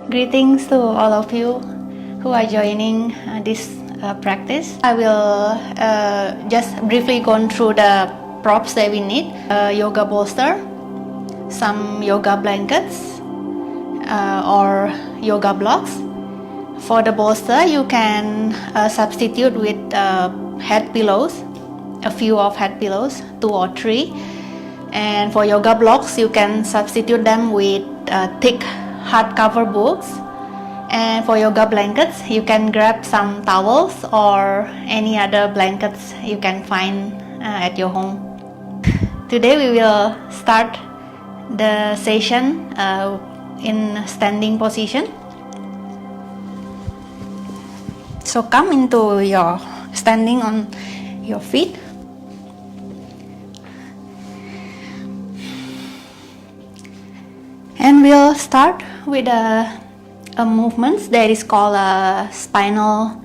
Greetings to all of you who are joining this practice. I will just briefly go through the props that we need. Yoga bolster, some yoga blankets or yoga blocks. For the bolster, you can substitute with head pillows, a few of head pillows, 2 or 3. And for yoga blocks, you can substitute them with thick hardcover books. And for yoga blankets, you can grab some towels or any other blankets you can find at your home. Today we will start the session in standing position. So come into your standing on your feet. And we'll start with a movement that is called a spinal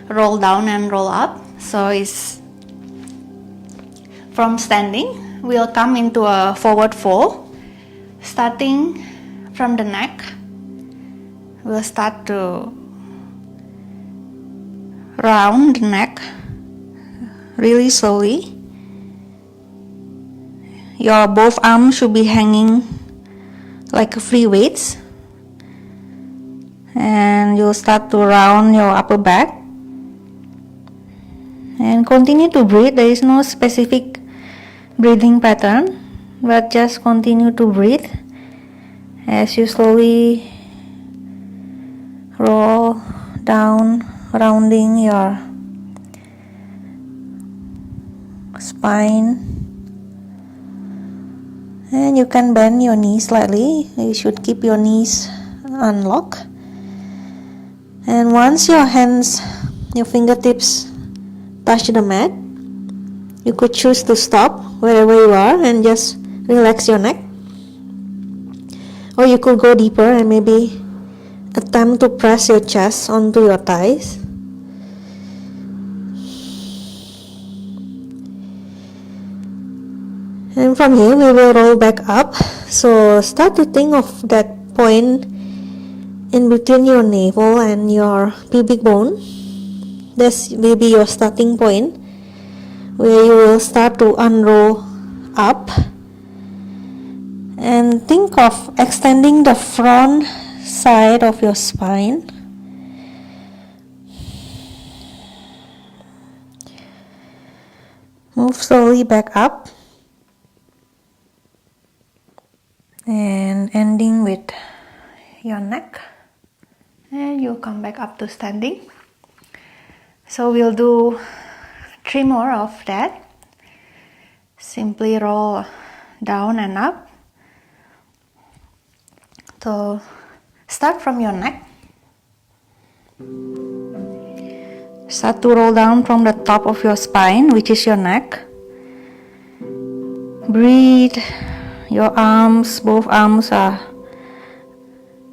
roll down and roll up. So it's from standing, we'll come into a forward fold. Starting from the neck, we'll start to round the neck really slowly. Your both arms should be hanging like free weights, and you'll start to round your upper back and continue to breathe. There is no specific breathing pattern, but just continue to breathe as you slowly roll down, rounding your spine. And you can bend your knees slightly. You should keep your knees unlocked. And once your hands, your fingertips touch the mat, you could choose to stop wherever you are and just relax your neck. Or you could go deeper and maybe attempt to press your chest onto your thighs. And from here we will roll back up. So start to think of that point in between your navel and your pubic bone. This will be your starting point, where you will start to unroll up. And think of extending the front side of your spine. Move slowly back up. And ending with your neck, and you'll come back up to standing. So we'll do 3 more of that. Simply roll down and up. So start from your neck. Start to roll down from the top of your spine, which is your neck. Breathe. Your arms, both arms are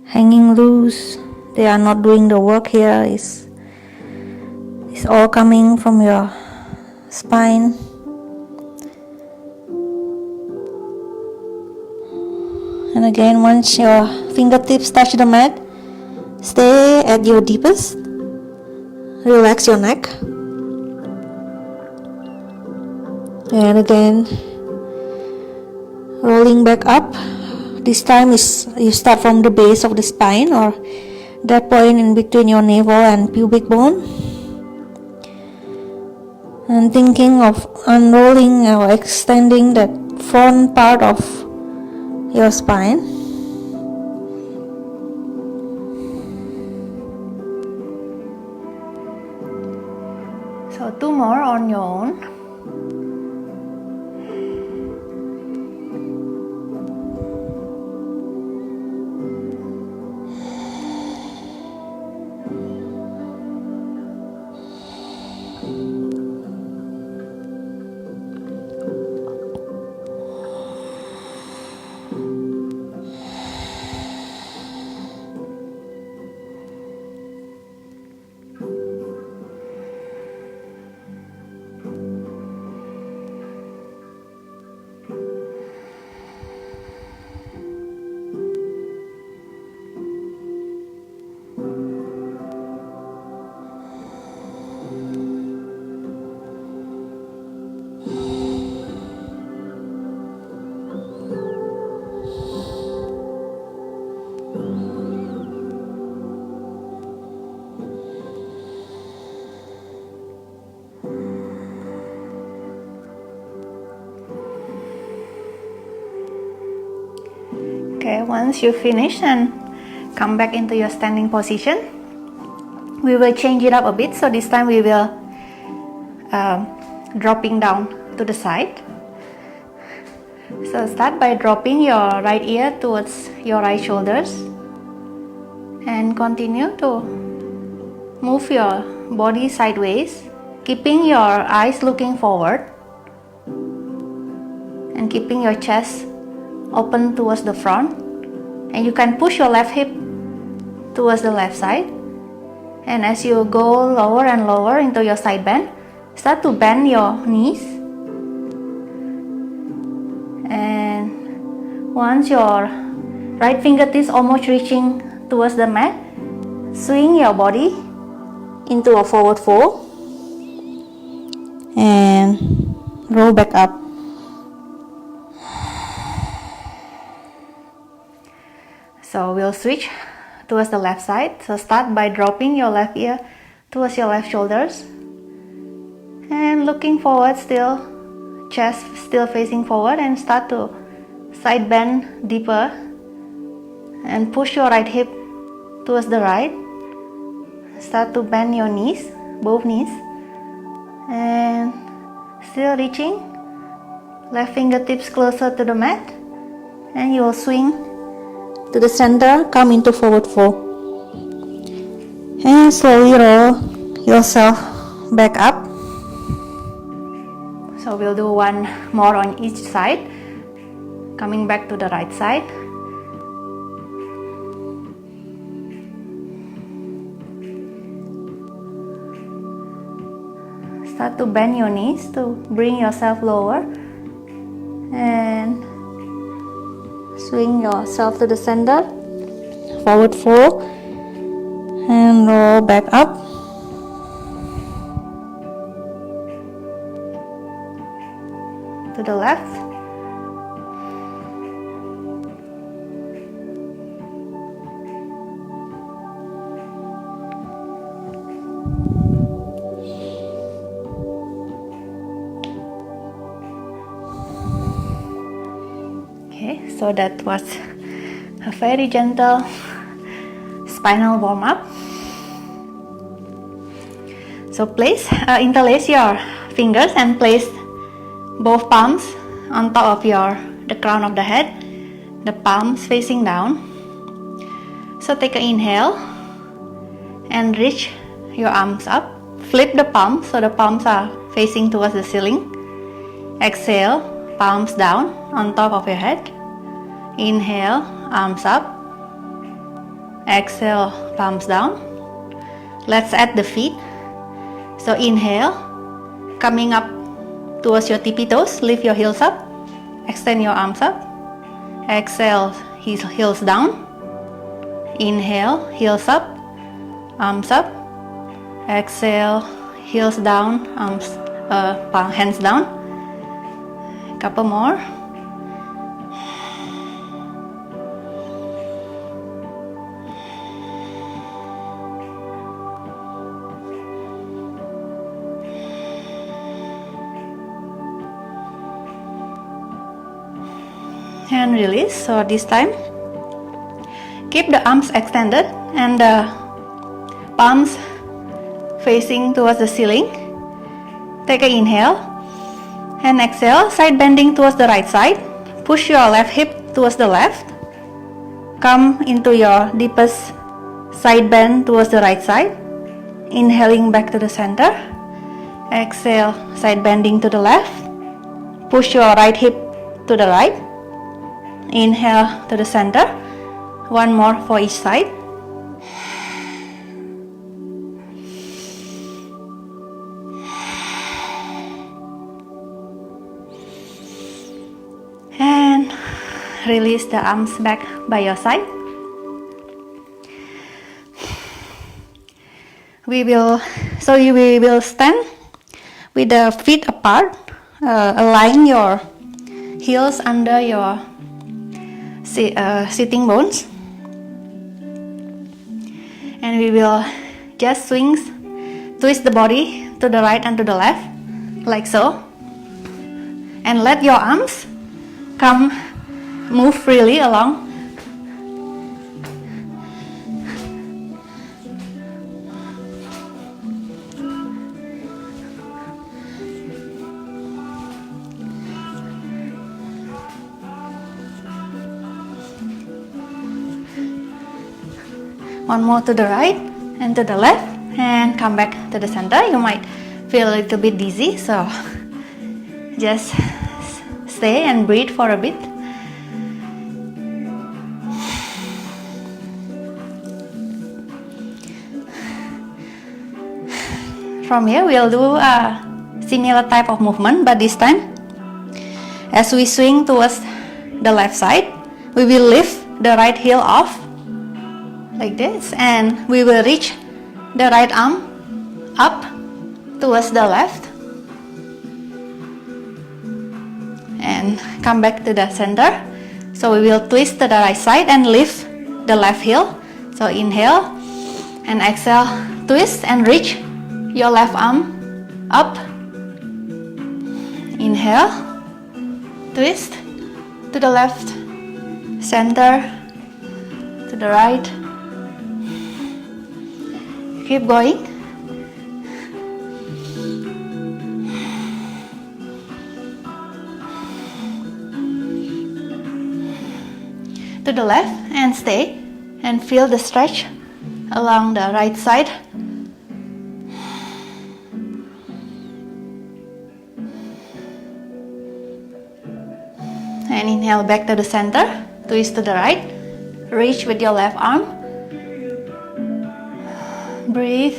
hanging loose. They are not doing the work here. It's all coming from your spine. And again, once your fingertips touch the mat, stay at your deepest. Relax your neck. And again, rolling back up. This time is you start from the base of the spine, or that point in between your navel and pubic bone, and thinking of unrolling or extending that front part of your spine. So 2 more on your own. once you finish and come back into your standing position, we will change it up a bit. So this time we will dropping down to the side. So start by dropping your right ear towards your right shoulders and continue to move your body sideways, keeping your eyes looking forward and keeping your chest open towards the front. And you can push your left hip towards the left side. And as you go lower and lower into your side bend, start to bend your knees. And once your right fingertips almost reaching towards the mat, swing your body into a forward fold and roll back up. So we'll switch towards the left side. So start by dropping your left ear towards your left shoulders and looking forward, still chest still facing forward, and start to side bend deeper and push your right hip towards the right. Start to bend your knees, both knees, and still reaching left fingertips closer to the mat, and you will swing to the center, come into forward fold, and slowly roll yourself back up. So we'll do one more on each side, coming back to the right side. Start to bend your knees to bring yourself lower and swing yourself to the center, forward fold, and roll back up. To the left. Okay, so that was a very gentle spinal warm-up. So interlace your fingers and place both palms on top of the crown of the head, the palms facing down. So take an inhale and reach your arms up. Flip the palms so the palms are facing towards the ceiling. Exhale, palms down on top of your head. Inhale, arms up. Exhale, palms down. Let's add the feet. So inhale, coming up towards your tippy toes, lift your heels up, extend your arms up. Exhale, heels down. Inhale, heels up, arms up. Exhale, heels down, hands down. Couple more. And release. So this time, keep the arms extended and the palms facing towards the ceiling. Take an inhale and exhale, side bending towards the right side. Push your left hip towards the left. Come into your deepest side bend towards the right side. Inhaling back to the center. Exhale, side bending to the left. Push your right hip to the right. Inhale to the center. One more for each side. And release the arms back by your side. We will stand with the feet apart, align your heels under your sitting bones, and we will just twist the body to the right and to the left, like so, and let your arms move freely along One more to the right and to the left, and come back to the center. You might feel a little bit dizzy, so just stay and breathe for a bit. From here, we'll do a similar type of movement, but this time, as we swing towards the left side, we will lift the right heel off like this, and we will reach the right arm up towards the left and come back to the center. So we will twist to the right side and lift the left heel. So inhale and exhale, twist and reach your left arm up. Inhale, twist to the left, center, to the right. Keep going. To the left and stay and feel the stretch along the right side. And inhale back to the center, twist to the right, reach with your left arm. Breathe.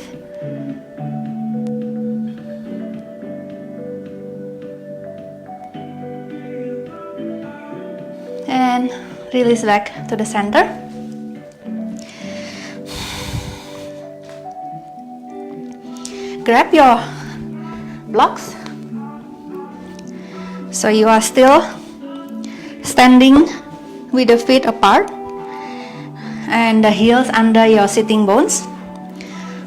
And release back to the center. Grab your blocks. So you are still standing with the feet apart and the heels under your sitting bones.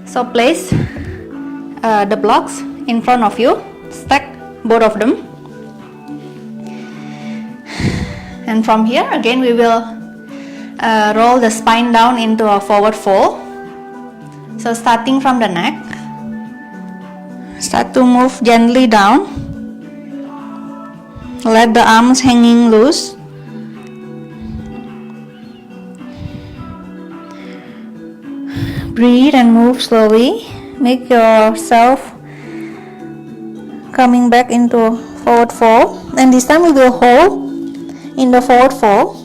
So place the blocks in front of you, stack both of them. And from here again we will roll the spine down into a forward fold. So starting from the neck, start to move gently down. Let the arms hanging loose. Breathe and move slowly. Make yourself coming back into forward fold. And this time we will hold in the forward fold,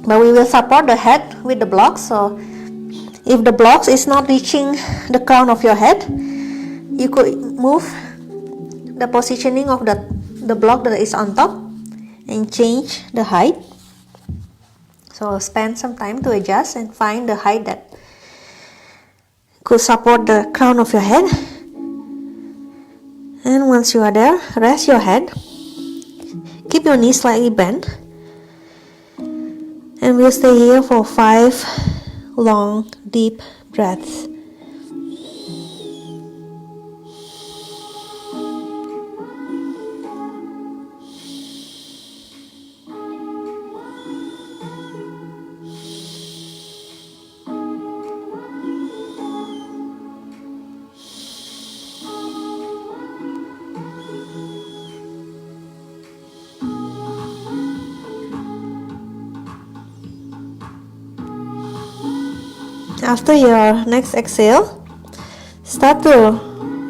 but we will support the head with the blocks. So if the blocks is not reaching the crown of your head, you could move the positioning of the block that is on top and change the height. So spend some time to adjust and find the height that could support the crown of your head. And once you are there, rest your head. Keep your knees slightly bent. And we'll stay here for 5 long, deep breaths. After your next exhale, start to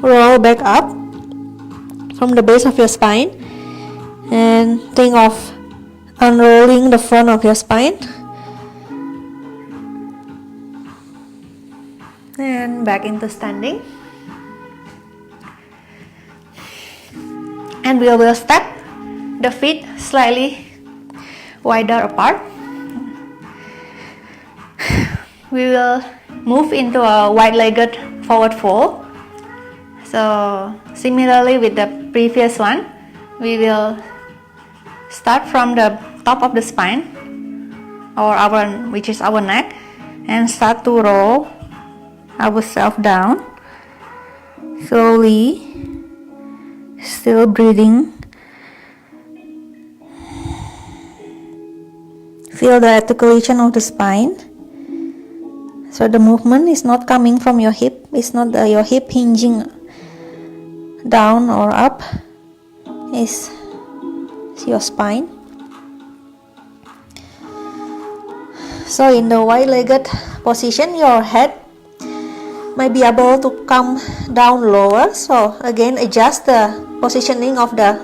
roll back up from the base of your spine and think of unrolling the front of your spine and back into standing. And we will step the feet slightly wider apart. We will move into a wide-legged forward fold. So similarly with the previous one, we will start from the top of the spine, or which is our neck, and start to roll ourselves down slowly, still breathing. Feel the articulation of the spine. So the movement is not coming from your hip. It's not your hip hinging down or up. It's your spine. So in the wide-legged position, your head might be able to come down lower. So again, adjust the positioning of the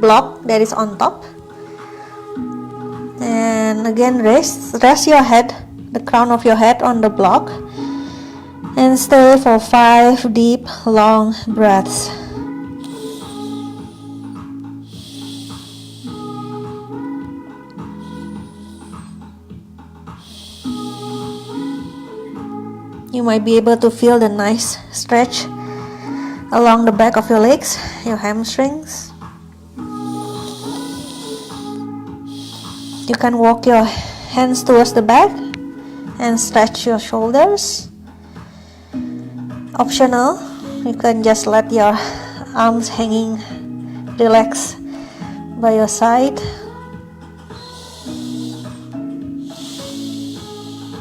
block that is on top. And again, rest your head, the crown of your head on the block, and stay for 5 deep, long breaths. You might be able to feel the nice stretch along the back of your legs, your hamstrings. You can walk your hands towards the back and stretch your shoulders. Optional, you can just let your arms hanging relax by your side.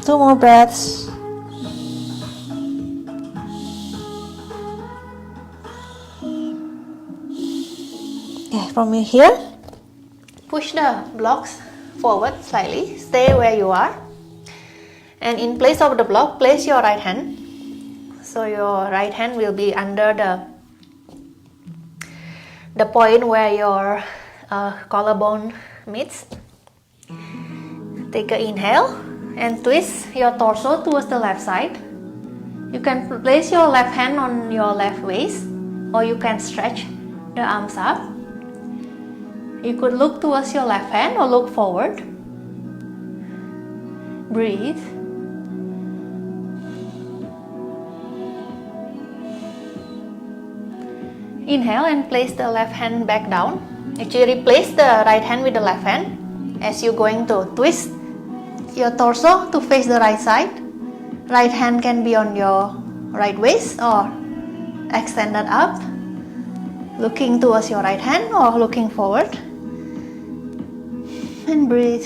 2 more breaths. Okay, from here, push the blocks forward slightly. Stay where you are. And in place of the block, place your right hand. So your right hand will be under the point where your collarbone meets. Take an inhale and twist your torso towards the left side. You can place your left hand on your left waist, or you can stretch the arms up. You could look towards your left hand or look forward. Breathe. Inhale and place the left hand back down. Actually, replace the right hand with the left hand as you're going to twist your torso to face the right side. Right hand can be on your right waist or extended up, looking towards your right hand or looking forward. And breathe.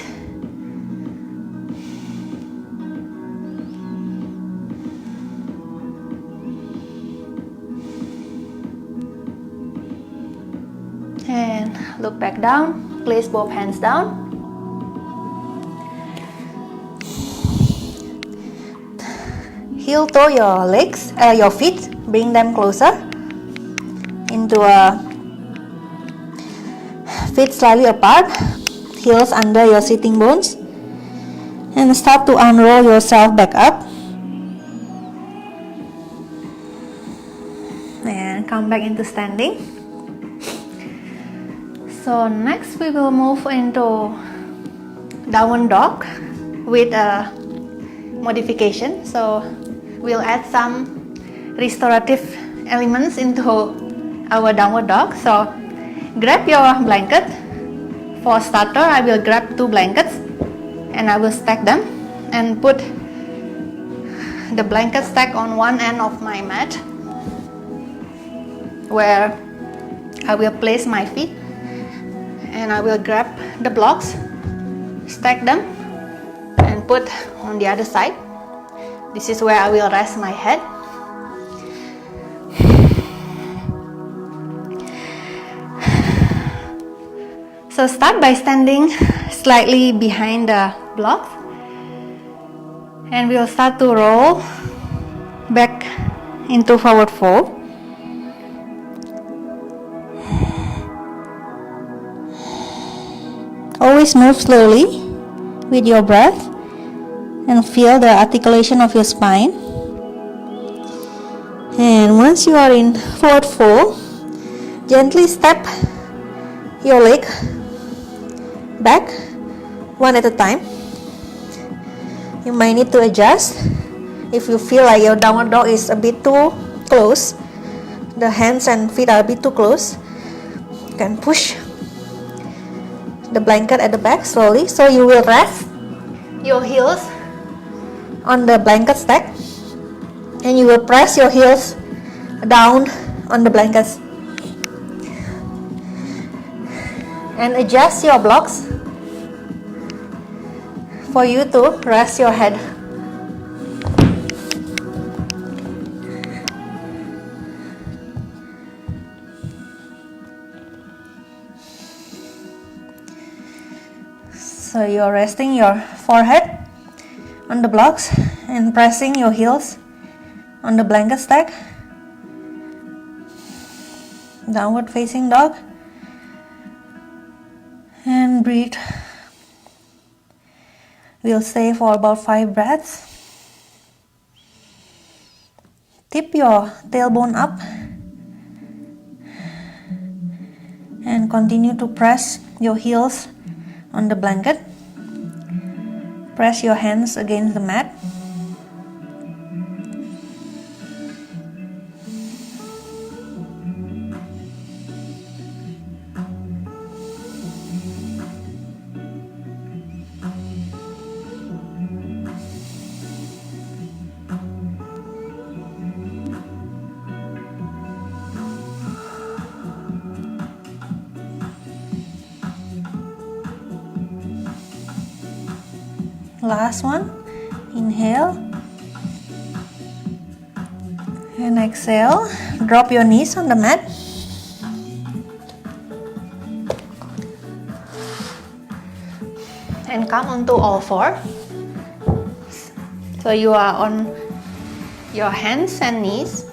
And look back down, place both hands down. Heel toe your legs, your feet, bring them closer into a feet slightly apart, heels under your sitting bones, and start to unroll yourself back up. And come back into standing. So next we will move into downward dog with a modification. So we'll add some restorative elements into our downward dog. So grab your blanket. For starter, I will grab 2 blankets and I will stack them and put the blanket stack on one end of my mat where I will place my feet, and I will grab the blocks, stack them and put on the other side. This is where I will rest my head. So start by standing slightly behind the blocks, and we'll start to roll back into forward fold. Always move slowly with your breath and feel the articulation of your spine. And once you are in forward fold, gently step your leg back one at a time. You might need to adjust if you feel like your downward dog is a bit too close, the hands and feet are a bit too close. You can push the blanket at the back slowly, so you will rest your heels on the blanket stack and you will press your heels down on the blankets and adjust your blocks for you to rest your head. So you're resting your forehead on the blocks and pressing your heels on the blanket stack. Downward facing dog. And breathe. We'll stay for about 5 breaths. Tip your tailbone up and continue to press your heels on the blanket. Press your hands against the mat. Last one. Inhale and exhale. Drop your knees on the mat. And come onto all four. So you are on your hands and knees.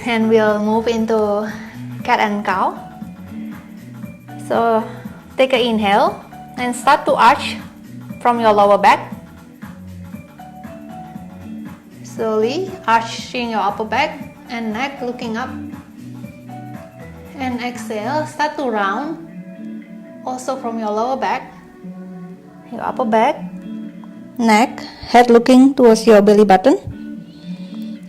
And we'll move into cat and cow. So take an inhale and start to arch from your lower back. Slowly arching your upper back and neck, looking up. And exhale, start to round also from your lower back, your upper back, neck, head looking towards your belly button.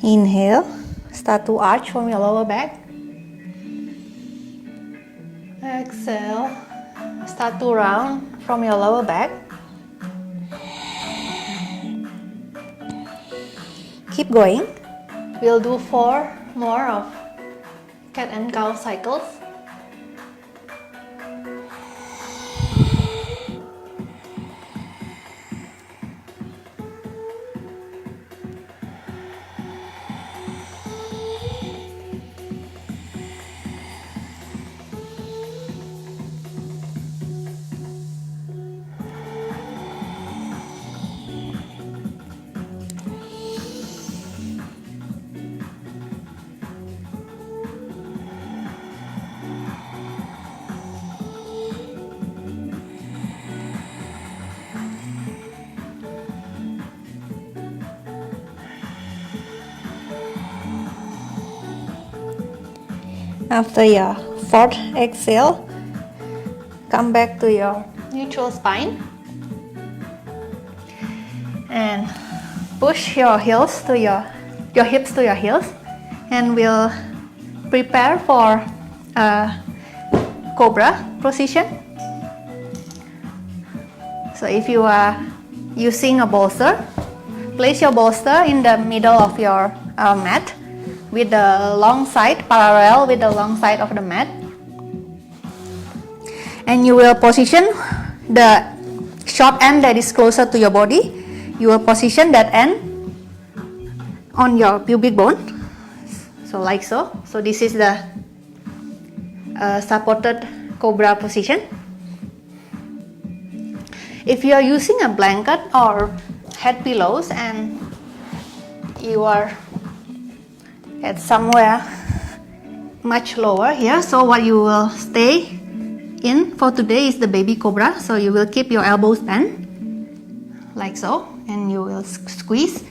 Inhale, start to arch from your lower back. Exhale, start to round from your lower back. Keep going. We'll do 4 more of cat and cow cycles. After your 4th exhale, come back to your neutral spine and push your heels to your hips to your heels, and we'll prepare for a cobra position. So if you are using a bolster, place your bolster in the middle of your mat with the long side parallel with the long side of the mat, and you will position the short end that is closer to your body. You will position that end on your pubic bone, so like so. So this is the supported cobra position. If you are using a blanket or head pillows and you are at somewhere much lower here, so what you will stay in for today is the baby cobra. So you will keep your elbows bent like so, and you will squeeze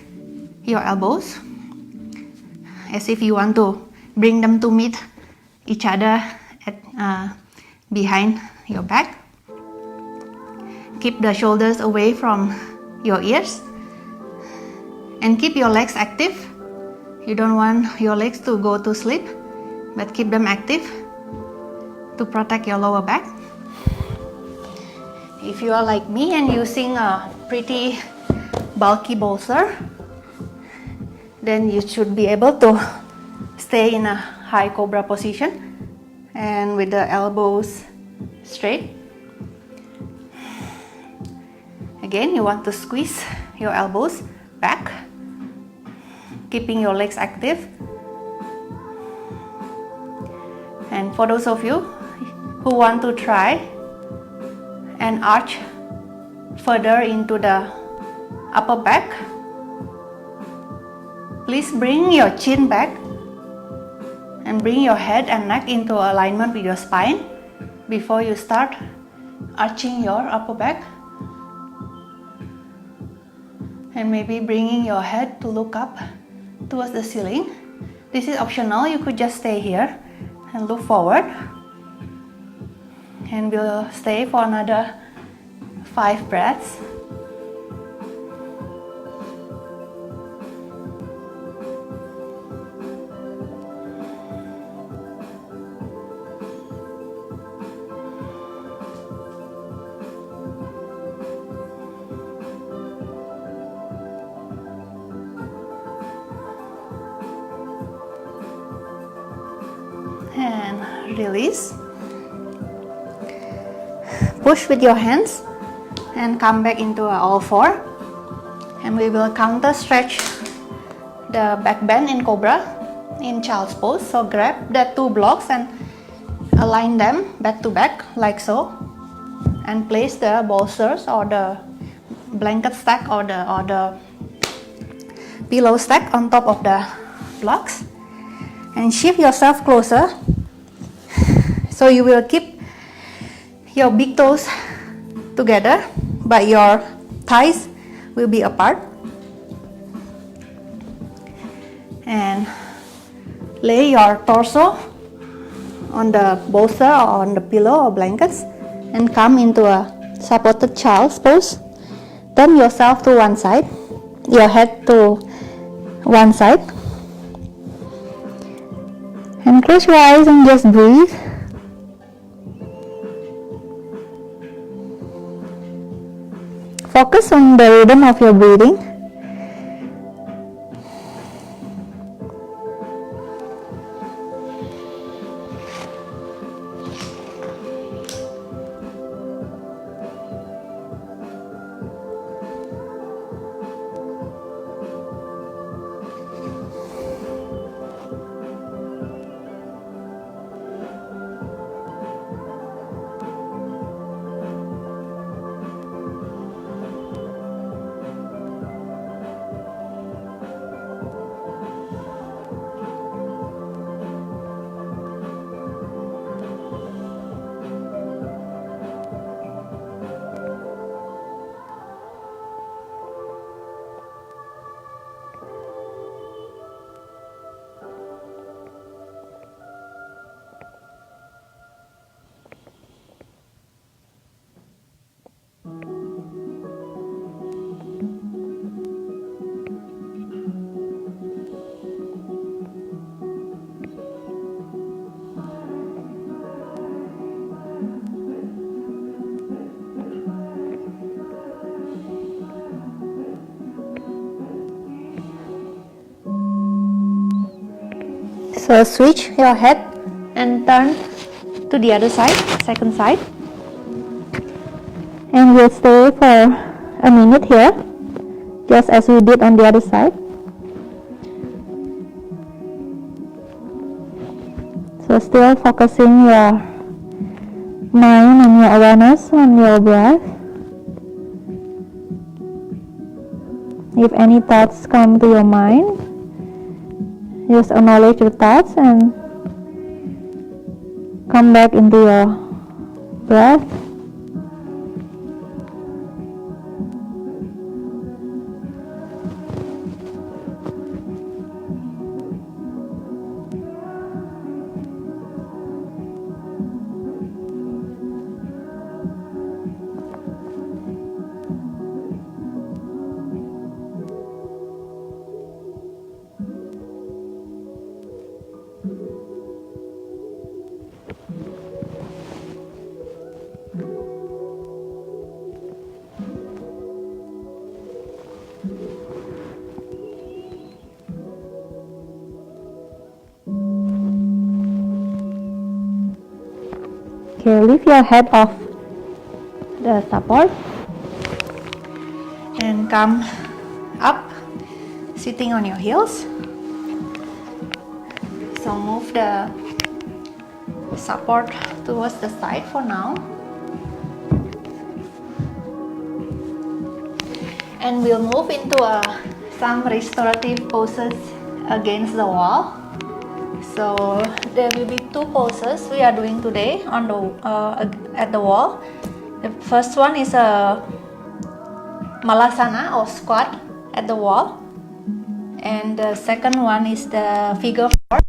your elbows as if you want to bring them to meet each other at behind your back. Keep the shoulders away from your ears and keep your legs active. You don't want your legs to go to sleep, but keep them active to protect your lower back. If you are like me and using a pretty bulky bolster, then you should be able to stay in a high cobra position and with the elbows straight. Again, you want to squeeze your elbows back, keeping your legs active. And for those of you who want to try and arch further into the upper back. Please bring your chin back and bring your head and neck into alignment with your spine before you start arching your upper back. And maybe bringing your head to look up towards the ceiling. This is optional, you could just stay here and look forward. And we'll stay for another 5 breaths. And release. Push with your hands and come back into all four. And we will counter stretch the back bend in cobra in child's pose. So grab the 2 blocks and align them back to back like so, and place the bolsters or the blanket stack or the pillow stack on top of the blocks, and shift yourself closer. So you will keep your big toes together, but your thighs will be apart. And lay your torso on the bolster or on the pillow or blankets and come into a supported child's pose. Turn yourself to one side, your head to one side, and close your eyes and just breathe. Focus on the rhythm of your breathing. So switch your head and turn to the other side, second side. And we'll stay for a minute here, just as we did on the other side. So still focusing your mind and your awareness on your breath. If any thoughts come to your mind, just acknowledge your thoughts and come back into your breath. Okay, lift your head off the support and come up, sitting on your heels. So move the support towards the side for now. And we'll move into some restorative poses against the wall. So there will be two poses we are doing today on the at the wall. The first one is a malasana or squat at the wall, and the second one is the figure 4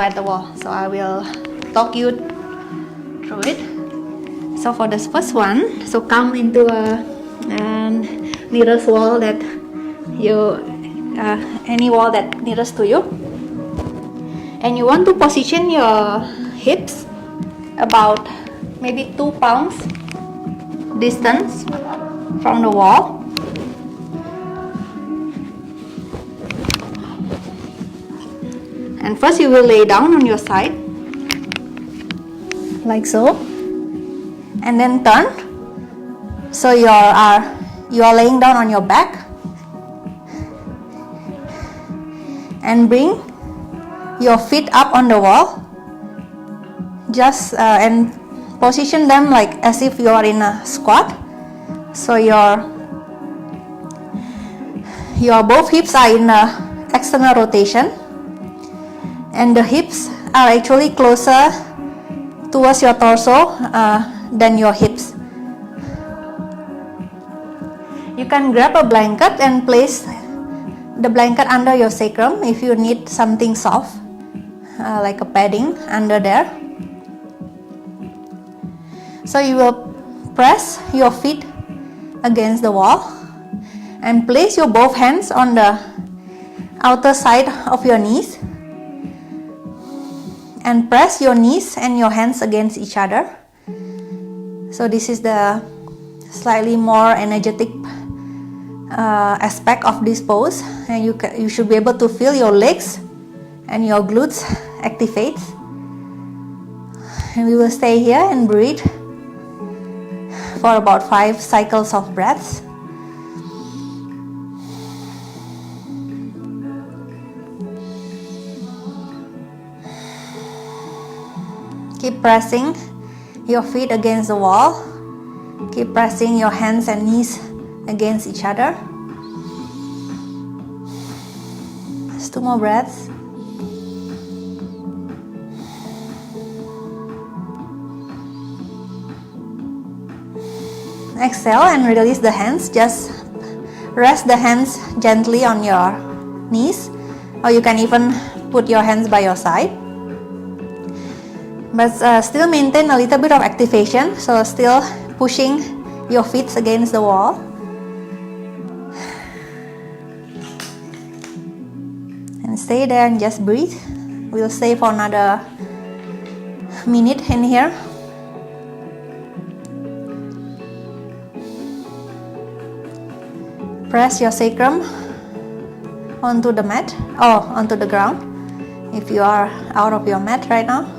at the wall. So I will talk you through it. So for this first one, so come into a nearest wall that you any wall that nearest to you, and you want to position your hips about maybe 2 palms distance from the wall. And first you will lay down on your side like so, and then turn. So you are laying down on your back, and bring your feet up on the wall, just and position them like as if you are in a squat. So your both hips are in a external rotation, and the hips are actually closer towards your torso than your hips. You can grab a blanket and place the blanket under your sacrum if you need something soft, like a padding under there. So you will press your feet against the wall and place your both hands on the outer side of your knees, and press your knees and your hands against each other. So this is the slightly more energetic aspect of this pose, and you should be able to feel your legs and your glutes activate. And we will stay here and breathe for about 5 cycles of breaths. Keep pressing your feet against the wall. Keep pressing your hands and knees against each other. Just 2 more breaths. Exhale and release the hands. Just rest the hands gently on your knees, or you can even put your hands by your side. But still maintain a little bit of activation, so still pushing your feet against the wall. And stay there and just breathe. We'll stay for another minute in here. Press your sacrum onto the mat or onto the ground if you are out of your mat right now.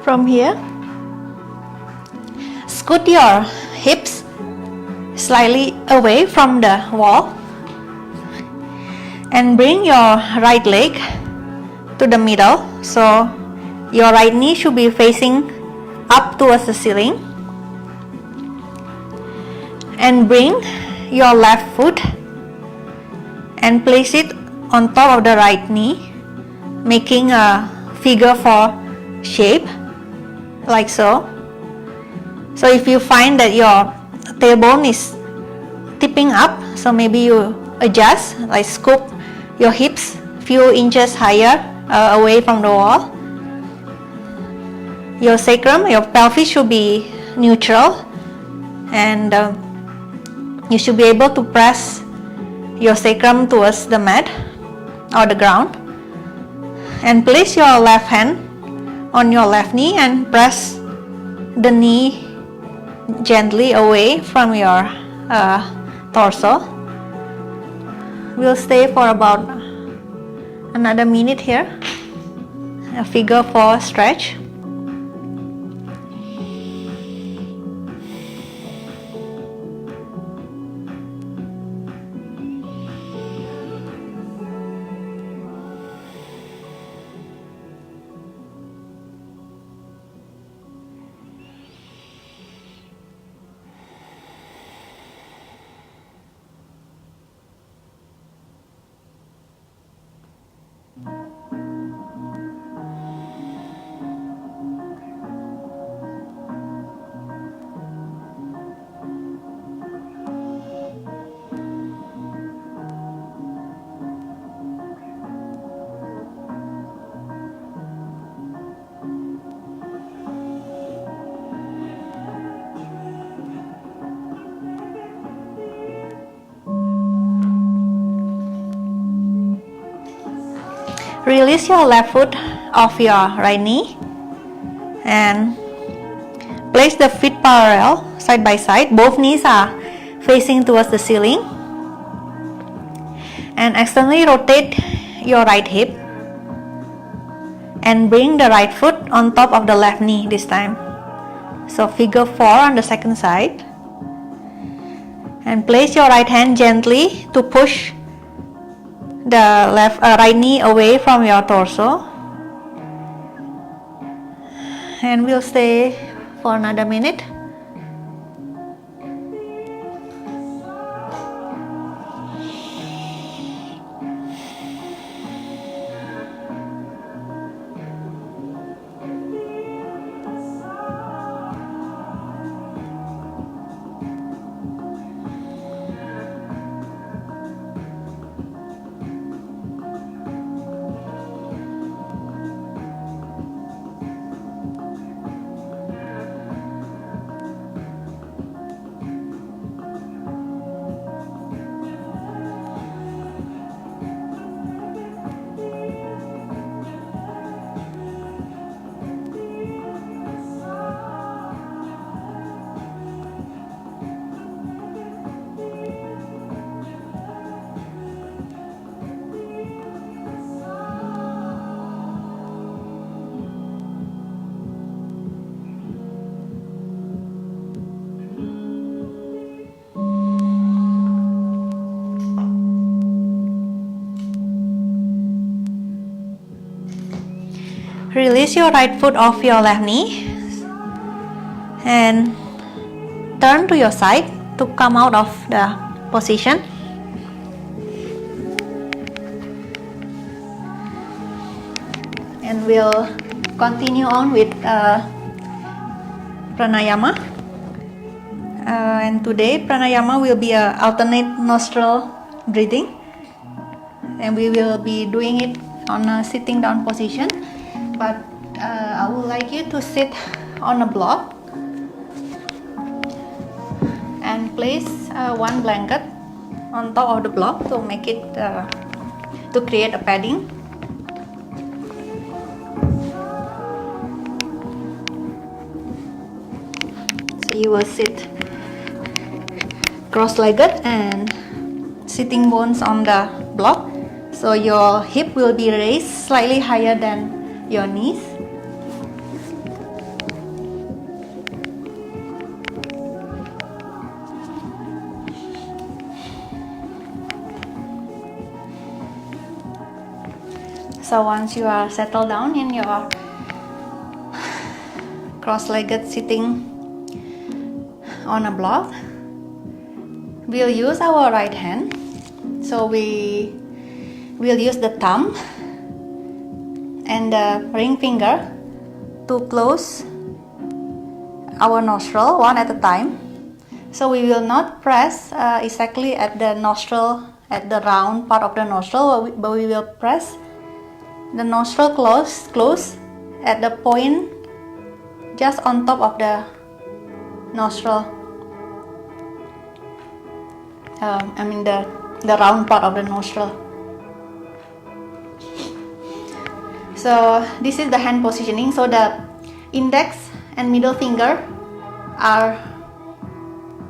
From here, scoot your hips slightly away from the wall and bring your right leg to the middle. So your right knee should be facing up towards the ceiling, and bring your left foot and place it on top of the right knee, making a figure 4 shape like so. So if you find that your tailbone is tipping up, so maybe you adjust, like scoop your hips few inches higher away from the wall. Your sacrum, your pelvis should be neutral, and you should be able to press your sacrum towards the mat or the ground. And place your left hand on your left knee and press the knee gently away from your torso. We'll stay for about another minute here. A figure 4 stretch. Release your left foot off your right knee and place the feet parallel side by side. Both knees are facing towards the ceiling, and externally rotate your right hip and bring the right foot on top of the left knee this time. So figure 4 on the second side, and place your right hand gently to push the right knee away from your torso, and we'll stay for another minute. Release your right foot off your left knee and turn to your side to come out of the position. And we'll continue on with pranayama. And today pranayama will be an alternate nostril breathing, and we will be doing it on a sitting down position. But I would like you to sit on a block and place one blanket on top of the block to make it to create a padding. So you will sit cross-legged and sitting bones on the block, so your hip will be raised slightly higher than your knees. So once you are settled down in your cross-legged sitting on a block, we'll use our right hand. So we will use the thumb and the ring finger to close our nostril one at a time. So we will not press exactly at the nostril, at the round part of the nostril, but we will press the nostril close at the point just on top of the nostril. The round part of the nostril. So this is the hand positioning. So the index and middle finger are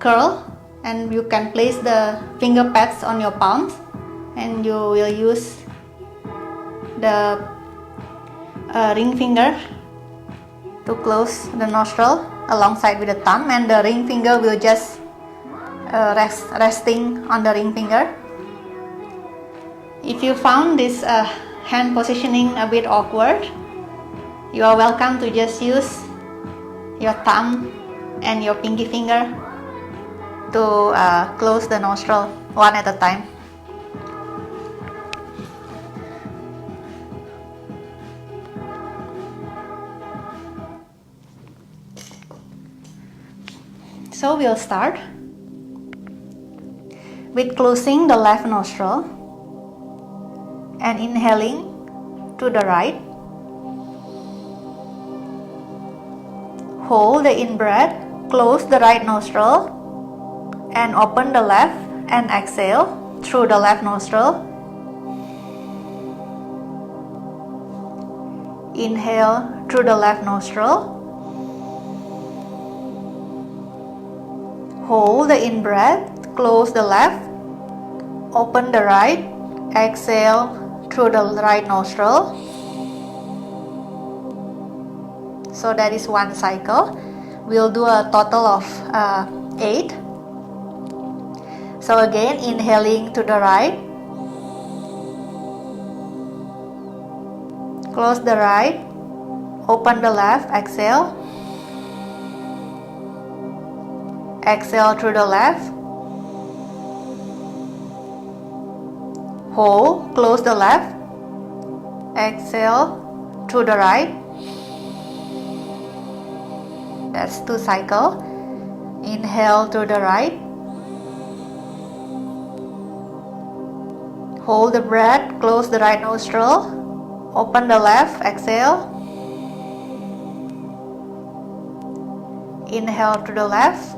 curled, and you can place the finger pads on your palms, and you will use the ring finger to close the nostril alongside with the thumb, and the ring finger will just resting on the ring finger. If you found this hand positioning a bit awkward, you are welcome to just use your thumb and your pinky finger to close the nostril one at a time. So we'll start with closing the left nostril and inhaling to the right. Hold the in-breath, close the right nostril and open the left, and exhale through the left nostril. Inhale through the left nostril. Hold the in-breath, close the left, open the right, exhale through the right nostril. So that is one cycle. We'll do a total of 8. So again, inhaling to the right, close the right, open the left, exhale. Exhale through the left. Hold, close the left. Exhale through the right. That's 2 cycles. Inhale through the right. Hold the breath, close the right nostril. Open the left, exhale. Inhale through the left.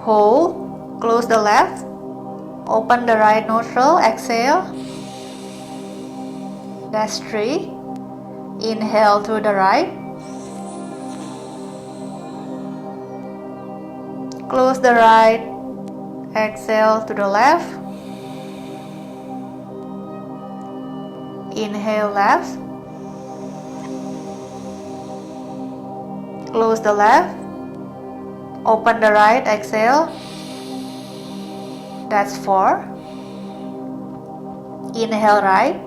Hold, close the left, open the right nostril, exhale. That's 3. Inhale through the right. Close the right, exhale to the left. Inhale left. Close the left. Open the right, exhale. That's 4. Inhale right.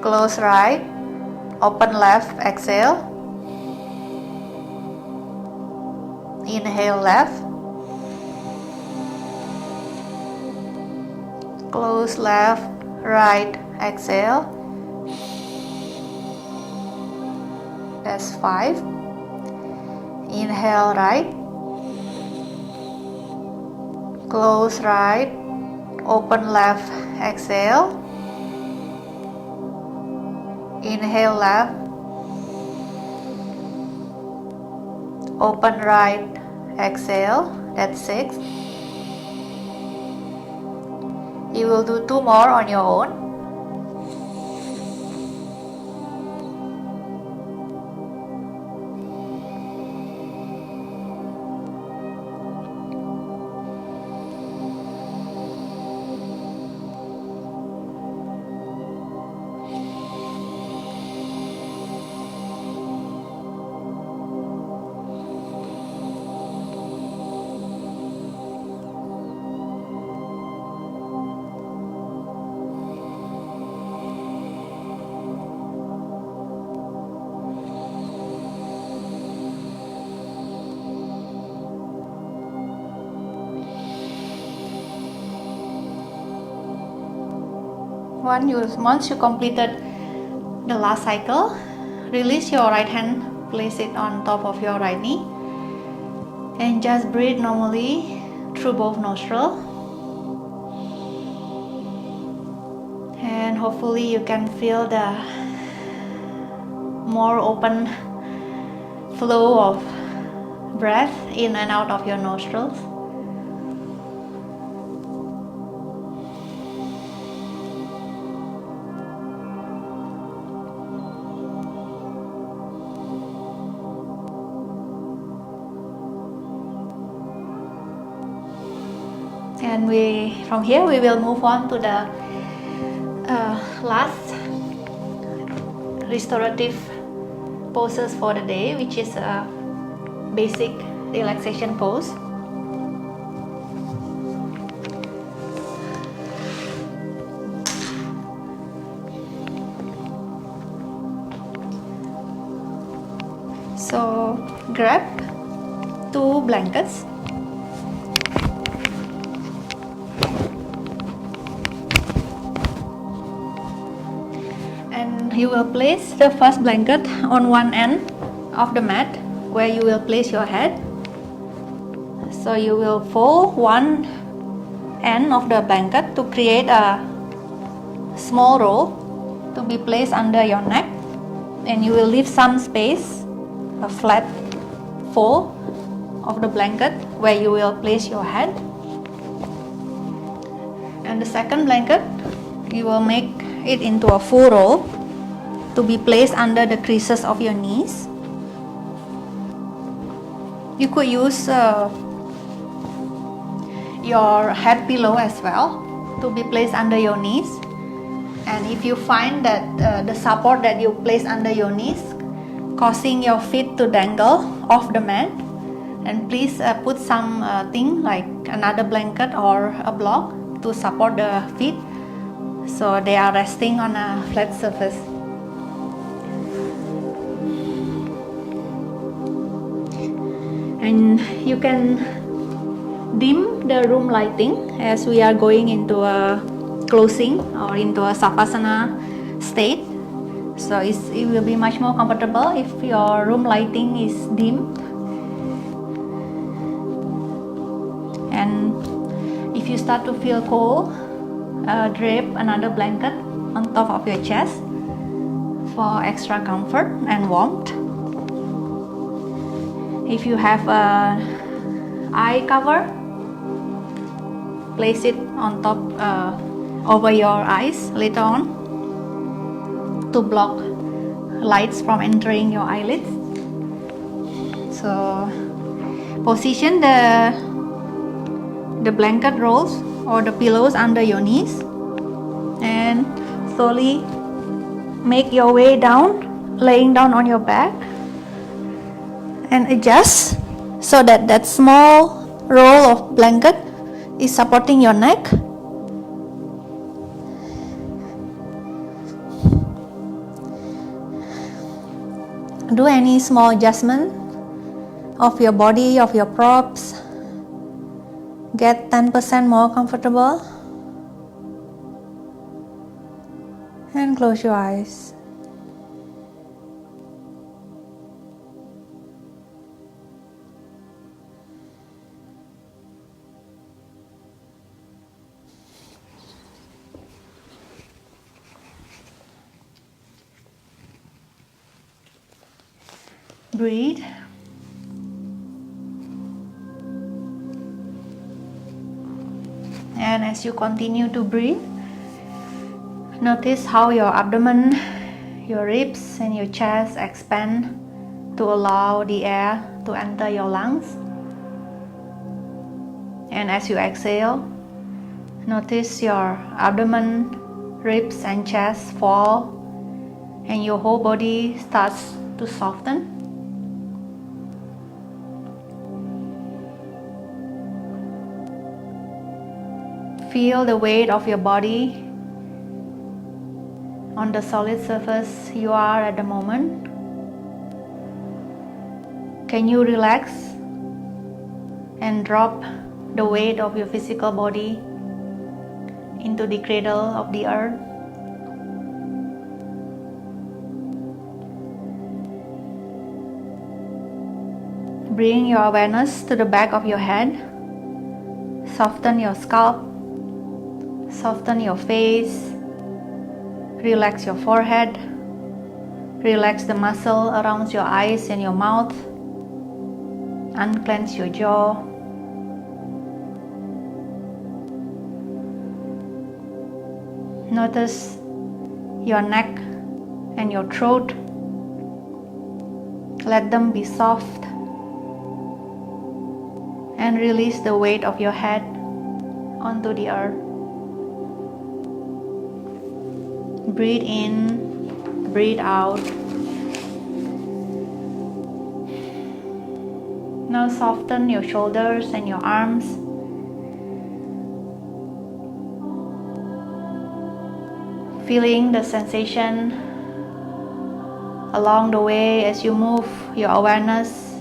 Close right. Open left, exhale. Inhale left. Close left, right, exhale. That's 5. Inhale right, close right, open left, exhale. Inhale left, open right, exhale. That's 6. You will do 2 more on your own. Once you completed the last cycle, release your right hand, place it on top of your right knee, and just breathe normally through both nostrils. And hopefully you can feel the more open flow of breath in and out of your nostrils. And from here we will move on to the last restorative poses for the day, which is a basic relaxation pose. So grab 2 blankets and you will place the first blanket on one end of the mat where you will place your head. So you will fold one end of the blanket to create a small roll to be placed under your neck, and you will leave some space, a flat fold of the blanket where you will place your head. And the second blanket, you will make it into a full roll to be placed under the creases of your knees. You could use your head pillow as well to be placed under your knees. And if you find that the support that you place under your knees causing your feet to dangle off the mat, and please put some thing like another blanket or a block to support the feet so they are resting on a flat surface. And you can dim the room lighting as we are going into a closing or into a savasana state. So it will be much more comfortable if your room lighting is dim. And if you start to feel cold, drape another blanket on top of your chest for extra comfort and warmth. If you have an eye cover, place it on top over your eyes later on to block lights from entering your eyelids. So position the blanket rolls or the pillows under your knees and slowly make your way down, laying down on your back, and adjust so that that small roll of blanket is supporting your neck. Do any small adjustment of your body, of your props. Get 10% more comfortable. And close your eyes. Breathe. And as you continue to breathe, notice how your abdomen, your ribs and your chest expand to allow the air to enter your lungs. And as you exhale, notice your abdomen, ribs and chest fall and your whole body starts to soften. Feel the weight of your body on the solid surface you are at the moment. Can you relax and drop the weight of your physical body into the cradle of the earth? Bring your awareness to the back of your head. Soften your scalp. Soften your face, Relax your forehead. Relax the muscle around your eyes and your mouth. Unclench your jaw. Notice your neck and your throat. Let them be soft. And release the weight of your head onto the earth. Breathe in, breathe out. Now soften your shoulders and your arms. Feeling the sensation along the way as you move your awareness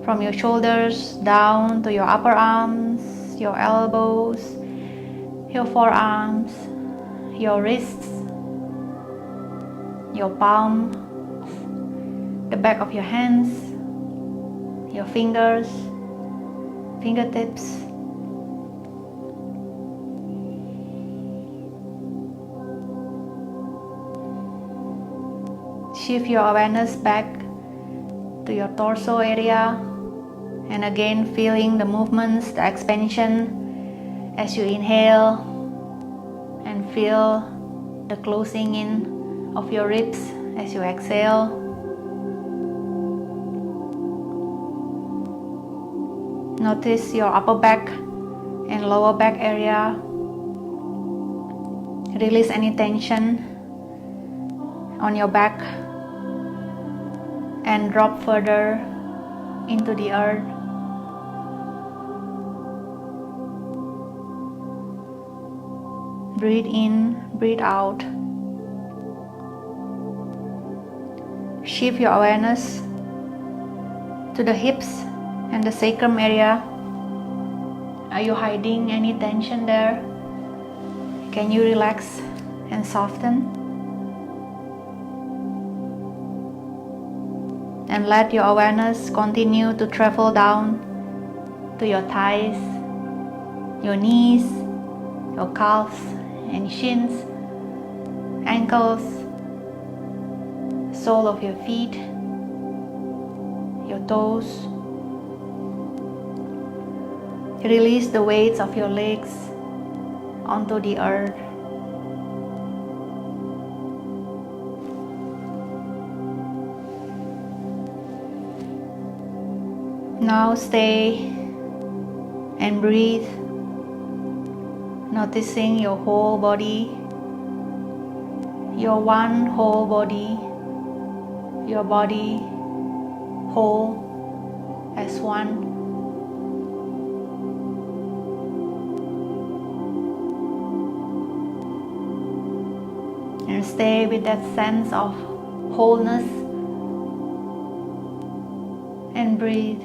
from your shoulders down to your upper arms, your elbows, your forearms, your wrists, your palm, the back of your hands, your fingers, fingertips. Shift your awareness back to your torso area, and again feeling the movements, the expansion as you inhale, and feel the closing in of your ribs as you exhale. Notice your upper back and lower back area. Release any tension on your back and drop further into the earth. Breathe in, breathe out. Shift your awareness to the hips and the sacrum area. Are you hiding any tension there? Can you relax and soften? And let your awareness continue to travel down to your thighs, your knees, your calves and shins, ankles, sole of your feet, your toes. Release the weights of your legs onto the earth. Now stay and breathe, noticing your whole body, your one whole body, your body whole as one. And stay with that sense of wholeness and breathe.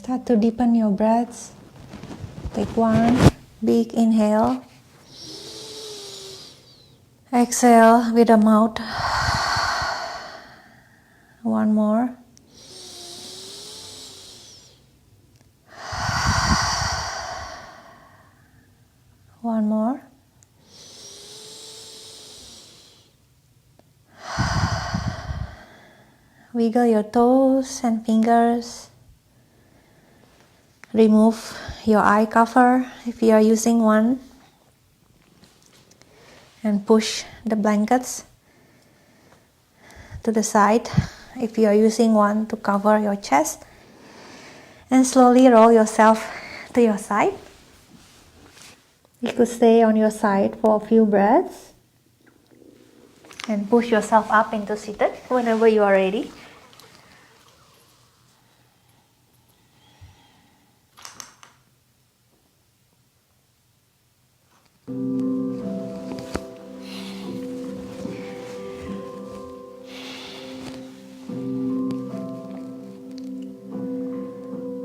start to deepen your breaths. Take one big inhale. Exhale with the mouth. One more. One more. Wiggle your toes and fingers. Remove your eye cover if you are using one. And push the blankets to the side if you are using one to cover your chest. And slowly roll yourself to your side. You could stay on your side for a few breaths. And push yourself up into seated whenever you are ready.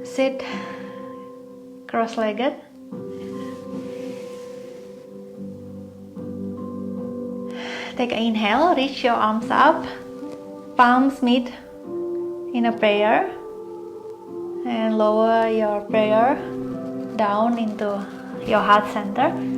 Sit cross-legged. Take an inhale, reach your arms up, palms meet in a prayer, and lower your prayer down into your heart center.